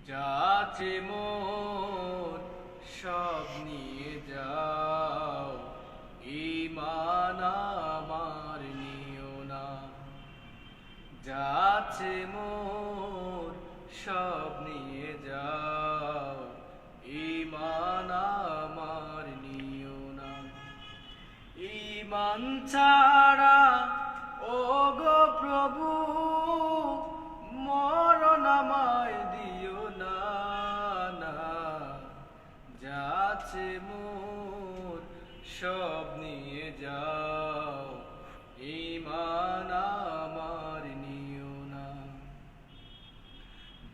যাচ্ছে মোর সব নিয়ে যাও, ঈমান আমার নিও না। যাচ্ছে মোর সব নিয়ে যাও, ঈমান আমার নিও না। ঈমান ছাড়া ও গো প্রভু মরণ আমায় দিও না, না। যাচ্ছে মোর সব নিয়ে যাও, ঈমান আমার নিও না।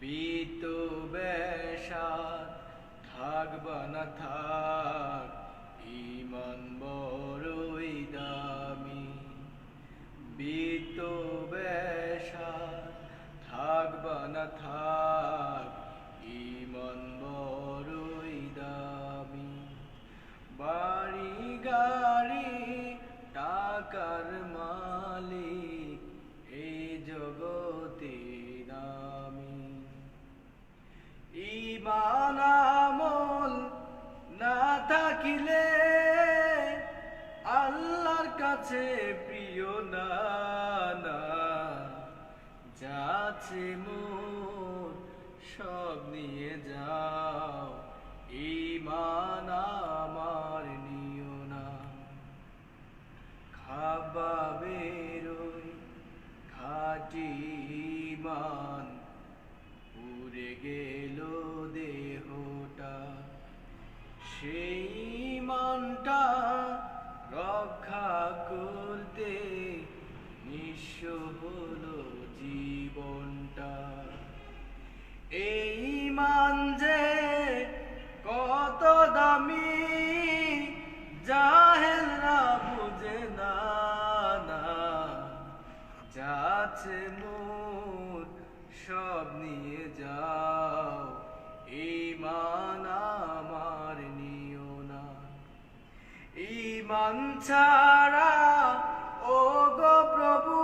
বিত বেশার থাকবা না থাক, ঈমান বড়ই দামি। বিত বেশার থাকবা না থাক, ঈমান বড়ই দামি। বাড়ি গাড়ি টাকার মালিক এই জগতে নামি। ঈমান আমল না থাকিলে আল্লাহর কাছে প্রিয় না, না। যাচ্ছে মোর সব নিয়ে যাও, ঈমান আমার নিও না। খাবা বেরোই খাঁটি ঈমান, পুড়ে গেল দেহটা। সেই ঈমানটা রক্ষা করতে নিঃস্ব হলো জীবনটা। এই ঈমান যে কত দামি জাহেলরা বুঝে না, না। যাচ্ছে মোর সব নিয়ে যাও, ঈমান আমার নিও না। ঈমান ছাড়া ও গো প্রভু